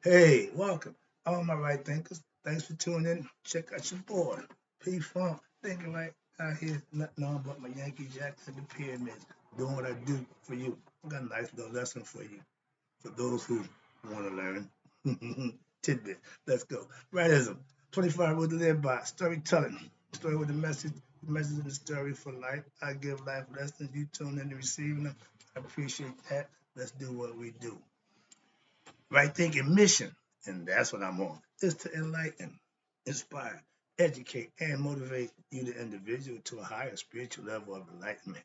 Hey, welcome. All my right thinkers. Thanks for tuning in. Check out your boy, P Funk. Thinking right out here, nothing on but my Yankee Jacks and the pyramids. Doing what I do for you. I got a nice little lesson for you. For those who want to learn. Tidbit. Let's go. Rightism. 25 rules to live by. Storytelling. Story with the message in the story for life. I give life lessons. You tune in and receiving them. I appreciate that. Let's do what we do. Right thinking mission, and that's what I'm on, is to enlighten, inspire, educate, and motivate you, the individual, to a higher spiritual level of enlightenment.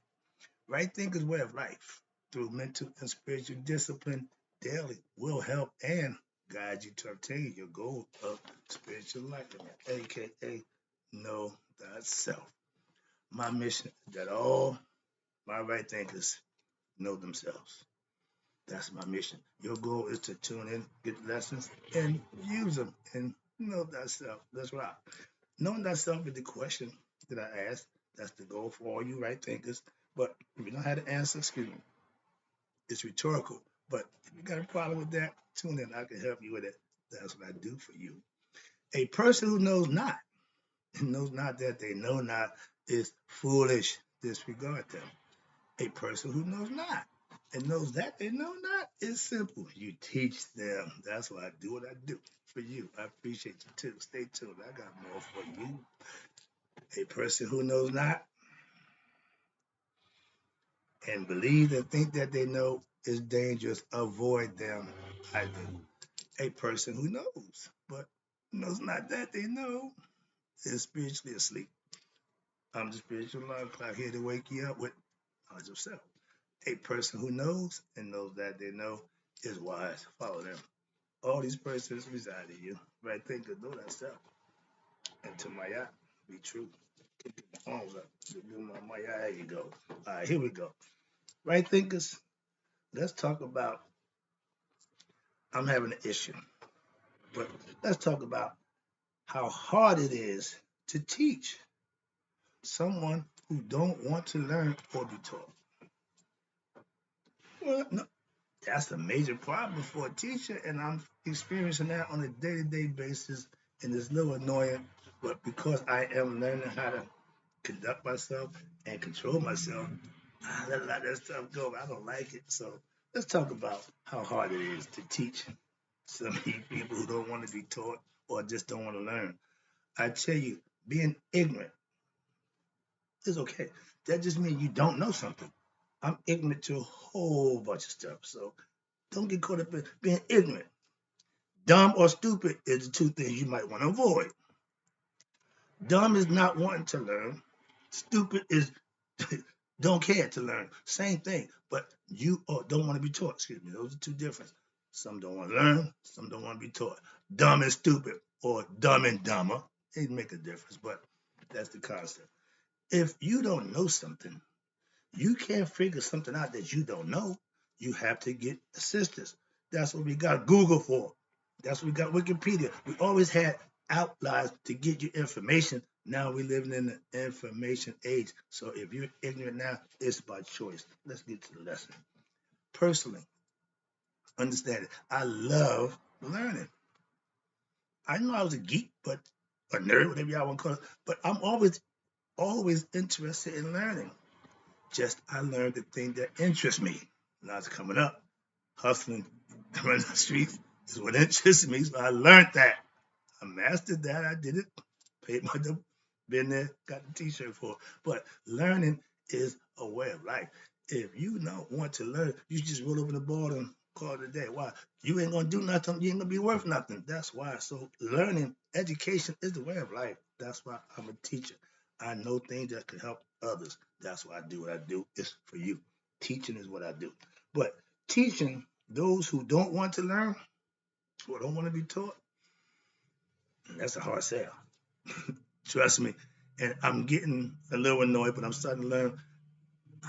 Right thinker's way of life through mental and spiritual discipline daily will help and guide you to obtain your goal of spiritual enlightenment, aka know thyself. My mission is that all my right thinkers know themselves. That's my mission. Your goal is to tune in, get lessons, and use them, and know thyself. That's right. Knowing thyself is the question that I asked. That's the goal for all you right thinkers. But if you don't have the answer, excuse me, it's rhetorical. But if you got a problem with that, tune in. I can help you with it. That's what I do for you. A person who knows not and knows not that they know not is foolish. Disregard them. A person who knows not and knows that they know not is simple. You teach them. That's why I do what I do for you. I appreciate you too. Stay tuned. I got more for you. A person who knows not and believe and think that they know is dangerous. Avoid them. I do. A person who knows but knows not that they know is spiritually asleep. I'm the spiritual alarm clock here to wake you up with knowledge of self. A person who knows and knows that they know is wise. Follow them. All these persons reside in you. Right thinker, know thyself. And to my eye, be true. Keep your arms up. My eye, there you go. All right, here we go. Right thinkers, let's talk about. I'm having an issue, but let's talk about how hard it is to teach someone who don't want to learn or be taught. Well, no, that's a major problem for a teacher, and I'm experiencing that on a day-to-day basis, and it's a little annoying. But because I am learning how to conduct myself and control myself, I let a lot of that stuff go. I don't like it. So let's talk about how hard it is to teach some of these people who don't want to be taught or just don't want to learn. I tell you, being ignorant is okay. That just means you don't know something. I'm ignorant to a whole bunch of stuff. So don't get caught up in being ignorant. Dumb or stupid is the two things you might want to avoid. Dumb is not wanting to learn. Stupid is don't care to learn. Same thing, but you don't want to be taught. Excuse me. Those are two different. Some don't want to learn. Some don't want to be taught. Dumb and stupid, or dumb and dumber. They make a difference, but that's the concept. If you don't know something, you can't figure something out that you don't know. You have to get assistance. That's what we got Google for. That's what we got Wikipedia. We always had outlines to get you information. Now we're living in the information age. So if you're ignorant now, it's by choice. Let's get to the lesson. Personally, understand it. I love learning. I know I was a geek, but a nerd, whatever y'all want to call it. But I'm always interested in learning. Just I learned the thing that interests me. When I was coming up, hustling, running the streets is what interests me. So I learned that. I mastered that. I did it. Paid my been there, got the t-shirt for it. But learning is a way of life. If you don't want to learn, you just roll over the board and call it a day. Why? You ain't gonna do nothing, you ain't gonna be worth nothing. That's why. So learning, education is the way of life. That's why I'm a teacher. I know things that can help others. That's why I do what I do. It's for you. Teaching is what I do. But teaching those who don't want to learn or don't want to be taught, that's a hard sell. Trust me. And I'm getting a little annoyed, but I'm starting to learn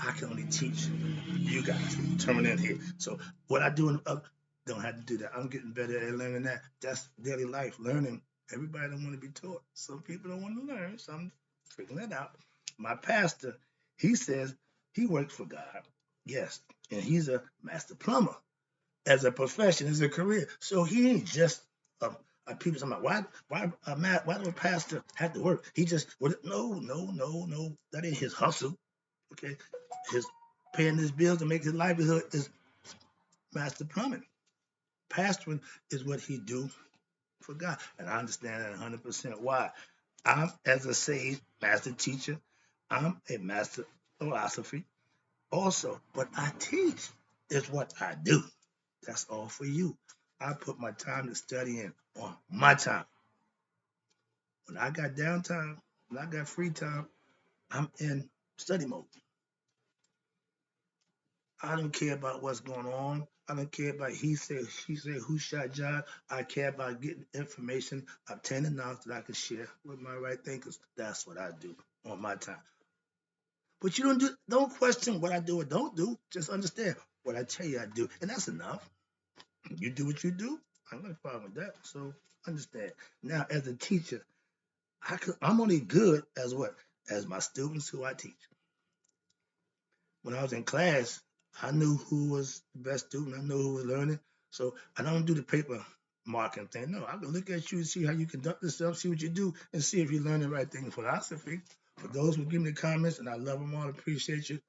I can only teach you guys turning in here. So what I do don't have to do that. I'm getting better at learning that. That's daily life, learning. Everybody don't want to be taught. Some people don't want to learn. So I'm figuring that out. My pastor, he says he works for God. Yes. And he's a master plumber. as a profession, as a career. So he ain't just people talking about why do a pastor have to work? He just no. That ain't his hustle. Okay, his paying his bills to make his livelihood is master plumbing. Pastoring is what he do for God, and I understand that 100%. Why? I'm as a sage master teacher. I'm a master philosophy also, but I teach is what I do. That's all for you. I put my time to study in on my time. When I got downtime, when I got free time, I'm in study mode. I don't care about what's going on. I don't care about he said, she said, who shot John. I care about getting information, obtaining knowledge that I can share with my right thinkers. That's what I do on my time. But you don't question what I do or don't do. Just understand what I tell you I do. And that's enough. You do what you do. I'm not a problem with that. So understand. Now, as a teacher, I'm only good as what? As my students who I teach. When I was in class, I knew who was the best student. I knew who was learning. So I don't do the paper marking thing. No, I can look at you and see how you conduct yourself, see what you do, and see if you learn the right thing in philosophy. For those who give me the comments, and I love them all, appreciate you.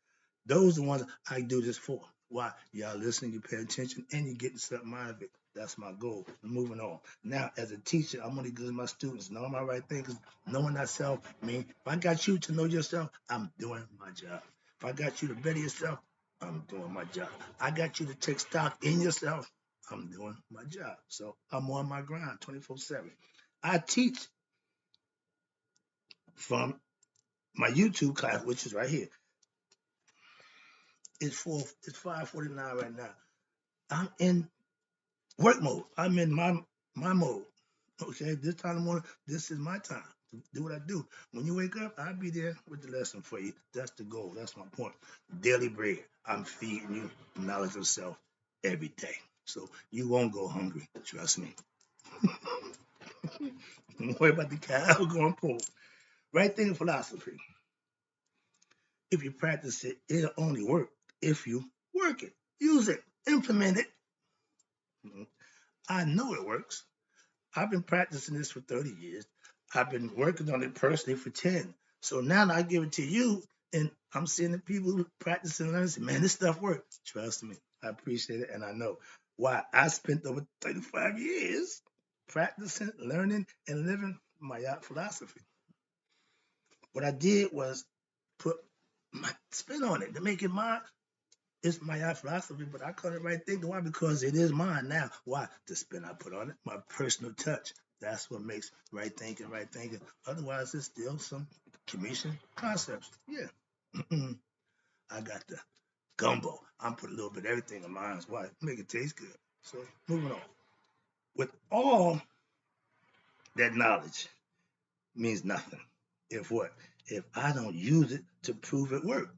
Those are the ones I do this for. Why? Y'all listening, you pay attention, and you're getting something out of it. That's my goal. Moving on. Now, as a teacher, I'm only good as my students. Knowing my right thing, because knowing thyself means if I got you to know yourself, I'm doing my job. If I got you to better yourself, I'm doing my job. I got you to take stock in yourself, I'm doing my job. So I'm on my grind 24/7. I teach from my YouTube class, which is right here. It's 5:49 right now. I'm in work mode. I'm in my mode. Okay, this time in the morning, this is my time to do what I do. When you wake up, I'll be there with the lesson for you. That's the goal. That's my point. Daily bread. I'm feeding you knowledge of self every day. So you won't go hungry. Trust me. Don't worry about the cow going poor. Right thing in philosophy. If you practice it, it'll only work if you work it, use it, implement it. I know it works. I've been practicing this for 30 years. I've been working on it personally for 10. So now I give it to you, and I'm seeing the people who practice and learn. Say, man, this stuff works. Trust me. I appreciate it, and I know why. I spent over 35 years practicing, learning, and living my yacht philosophy. What I did was put my spin on it to make it mine. It's my philosophy, but I call it right thinking. Why? Because it is mine now. Why? The spin I put on it, my personal touch. That's what makes right thinking right thinking. Otherwise, it's still some commission concepts. Yeah. I got the gumbo. I'm putting a little bit of everything in mine. Why? Make it taste good. So, moving on. With all that knowledge means nothing. If what? If I don't use it to prove it works.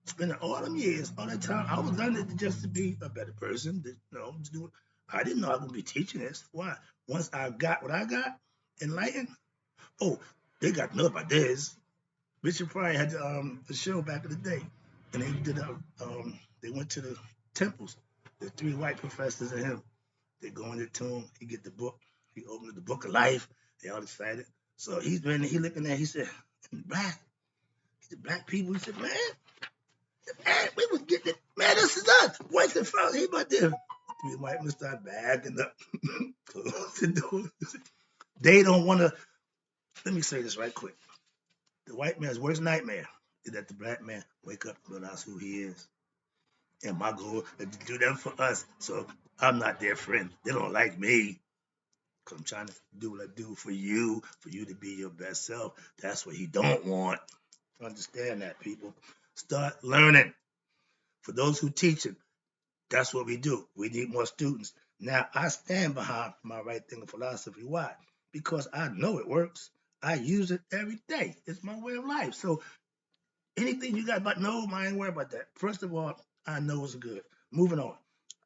Spending all them years, all that time, I was learning just to be a better person. To do it. I didn't know I was gonna be teaching this. Why? Once I got what I got, enlightened. Oh, they got to know about this. Bishop Pryor had the show back in the day, and they did they went to the temples. The three white professors and him. They go into to him. He get the book. He opened the book of life. They all excited. So he's ready. He looking at. He said, black people. He said, man. Man, we was getting it. Man, this is us. White and fellas, he about there. Three white men start backing up. Close the door. They don't want to. Let me say this right quick. The white man's worst nightmare is that the black man wake up and realize who he is. And my goal is to do that for us. So I'm not their friend. They don't like me. Because I'm trying to do what I do for you to be your best self. That's what he don't want. Understand that, people. Start learning. For those who teach it, that's what we do. We need more students. Now, I stand behind my right thinking philosophy. Why? Because I know it works. I use it every day. It's my way of life. So anything you got about no, I ain't worried about that. First of all, I know it's good. Moving on.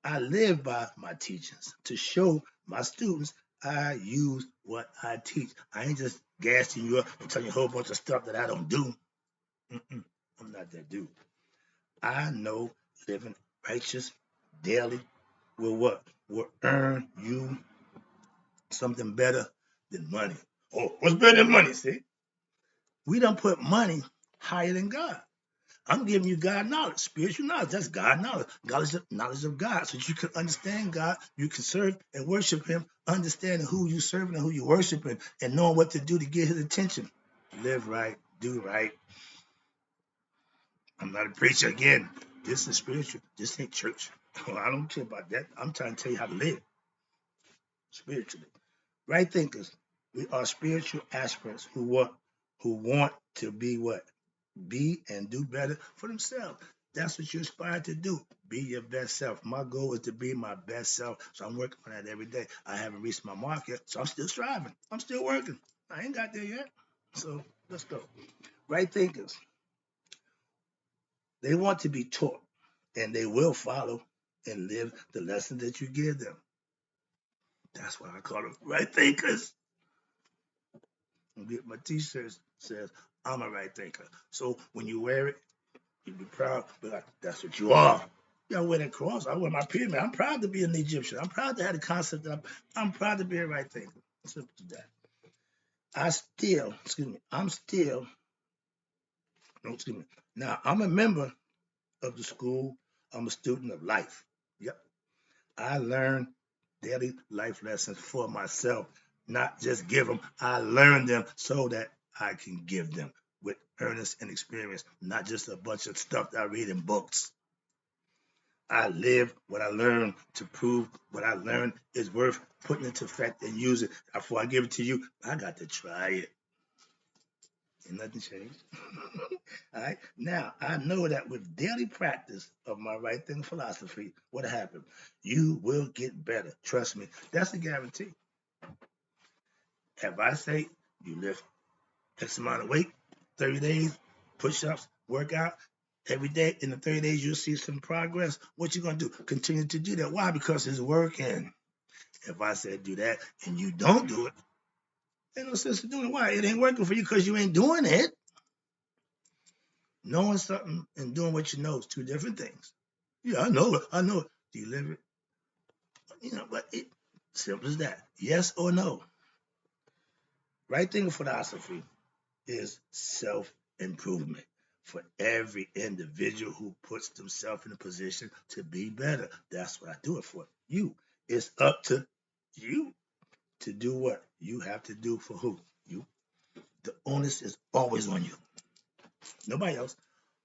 I live by my teachings to show my students I use what I teach. I ain't just gassing you up and telling you a whole bunch of stuff that I don't do. I'm not that dude. I know living righteous daily will what? Will earn you something better than money. Oh, what's better than money? See, we don't put money higher than God. I'm giving you God knowledge, spiritual knowledge. That's God knowledge, knowledge of God, so that you can understand God. You can serve and worship Him, understanding who you serving and who you worshiping, and knowing what to do to get His attention. Live right, do right. I'm not a preacher again. This is spiritual. This ain't church. Well, I don't care about that. I'm trying to tell you how to live spiritually. Right thinkers. We are spiritual aspirants who want to be what? Be and do better for themselves. That's what you aspire to do. Be your best self. My goal is to be my best self. So I'm working on that every day. I haven't reached my mark yet, so I'm still striving. I'm still working. I ain't got there yet. So let's go. Right thinkers. They want to be taught, and they will follow and live the lesson that you give them. That's why I call them right thinkers. My t-shirt says, I'm a right thinker. So when you wear it, you be proud, but like, that's what you are. Yeah, I wear that cross. I wear my pyramid. I'm proud to be an Egyptian. I'm proud to have the concept that I'm proud to be a right thinker. Simple as that. I'm still, no, excuse me. Now, I'm a member of the school. I'm a student of life. Yep. I learn daily life lessons for myself, not just give them. I learn them so that I can give them with earnest and experience, not just a bunch of stuff that I read in books. I live what I learn to prove what I learned is worth putting into effect and use it. Before I give it to you, I got to try it. And nothing changed. All right. Now, I know that with daily practice of my right thing philosophy, what happened? You will get better. Trust me. That's a guarantee. If I say you lift X amount of weight, 30 days, push-ups, workout, every day, in the 30 days, you'll see some progress. What you going to do? Continue to do that. Why? Because it's working. If I said do that and you don't do it, ain't no sense in doing it. Why? It ain't working for you because you ain't doing it. Knowing something and doing what you know is two different things. Yeah, I know it. I know it. Do you live it? But it simple as that. Yes or no. Right thing philosophy is self-improvement for every individual who puts themselves in a position to be better. That's what I do it for. You. It's up to you to do what you have to do for who? You. The onus is always on you. Nobody else.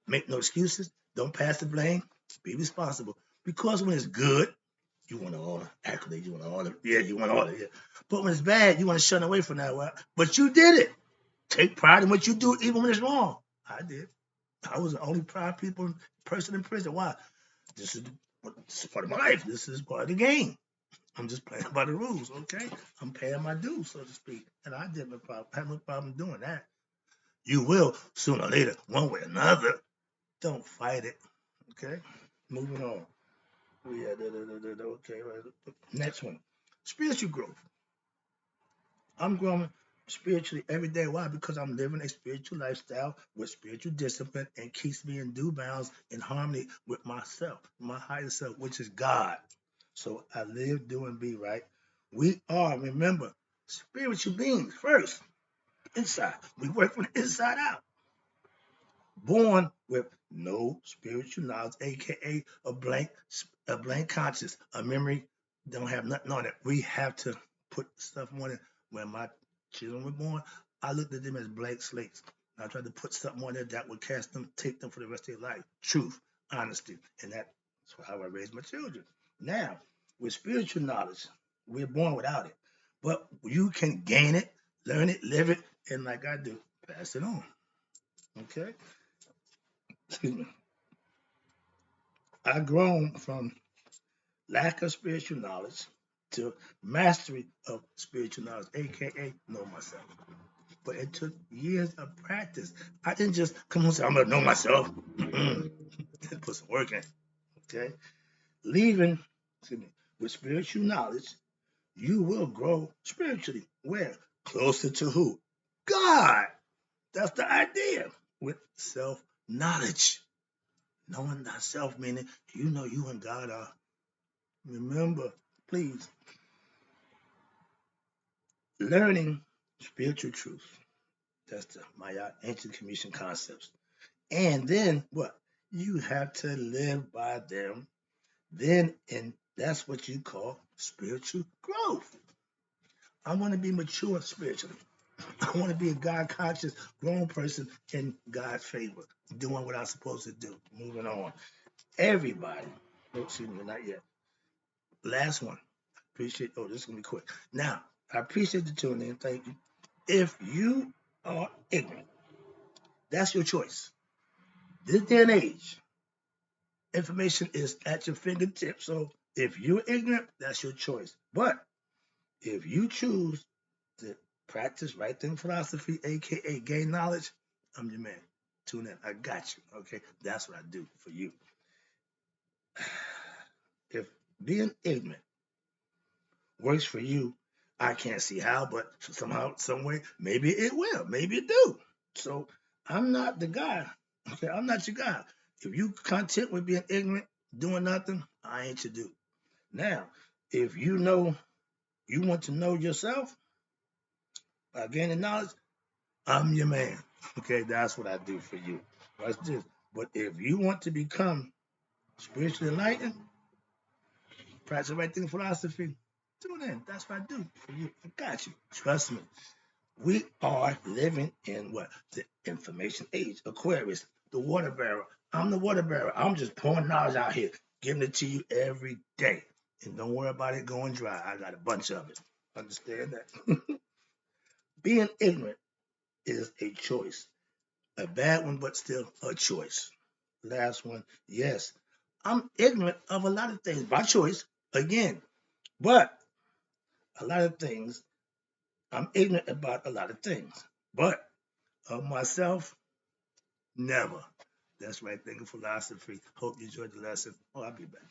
Make no excuses. Don't pass the blame. Be responsible. Because when it's good, you want all the accolades. You want all the, yeah, you want all of it. But when it's bad, you want to shun away from that. Well, but you did it. Take pride in what you do, even when it's wrong. I did. I was the only proud person in prison. Why? This is part of my life. This is part of the game. I'm just playing by the rules, okay? I'm paying my dues, so to speak. And I didn't have no problem doing that. You will sooner or later, one way or another. Don't fight it, okay? Moving on. Yeah, okay. Next one. Spiritual growth. I'm growing spiritually every day. Why? Because I'm living a spiritual lifestyle with spiritual discipline and keeps me in due bounds in harmony with myself, my higher self, which is God. So I live, do, and be right. We are, remember, spiritual beings first, inside. We work from the inside out. Born with no spiritual knowledge, aka a blank conscience, a memory, don't have nothing on it. We have to put stuff on it. When my children were born, I looked at them as blank slates. I tried to put something on there that would cast them, take them for the rest of their life. Truth, honesty, and that's how I raised my children. Now, with spiritual knowledge, we're born without it, but you can gain it, learn it, live it, and like I do, pass it on. Okay. Excuse me. I've grown from lack of spiritual knowledge to mastery of spiritual knowledge, aka know myself. But it took years of practice. I didn't just come and say, I'm gonna know myself. Put some work in. Okay. Leaving, excuse me, with spiritual knowledge, you will grow spiritually. Where? Closer to who? God. That's the idea. With self-knowledge. Knowing thyself, meaning you know you and God are Remember, please, learning spiritual truth. That's the Maya ancient Commission concepts. And then what? You have to live by them. Then, and that's what you call spiritual growth. I want to be mature spiritually. I want to be a God conscious, grown person in God's favor, doing what I'm supposed to do. Moving on. Everybody. Oh, excuse me, not yet. Last one. Appreciate. Oh, this is gonna be quick. Now, I appreciate the tuning in. Thank you. If you are ignorant, that's your choice. This day and age, information is at your fingertips. So if you're ignorant, that's your choice. But if you choose to practice right thing philosophy, aka gain knowledge, I'm your man. Tune in. I got you. Okay. That's what I do for you. If being ignorant works for you, I can't see how, but somehow, some way, maybe it will. Maybe it do. So I'm not the guy. Okay, I'm not your guy. If you content with being ignorant, doing nothing, I ain't your dude. Now, if you know you want to know yourself by gaining knowledge, I'm your man. Okay, that's what I do for you. Watch this. But if you want to become spiritually enlightened, practice right thing philosophy, tune in. That's what I do for you. I got you. Trust me. We are living in what? The information age. Aquarius, the water bearer. I'm the water bearer. I'm just pouring knowledge out here, giving it to you every day. And don't worry about it going dry. I got a bunch of it. Understand that? Being ignorant is a choice. A bad one, but still a choice. Last one. Yes, I'm ignorant of a lot of things by choice, again. But a lot of things, I'm ignorant about a lot of things. But of myself, never. That's right. Thinking philosophy. Hope you enjoyed the lesson. Oh, I'll be back.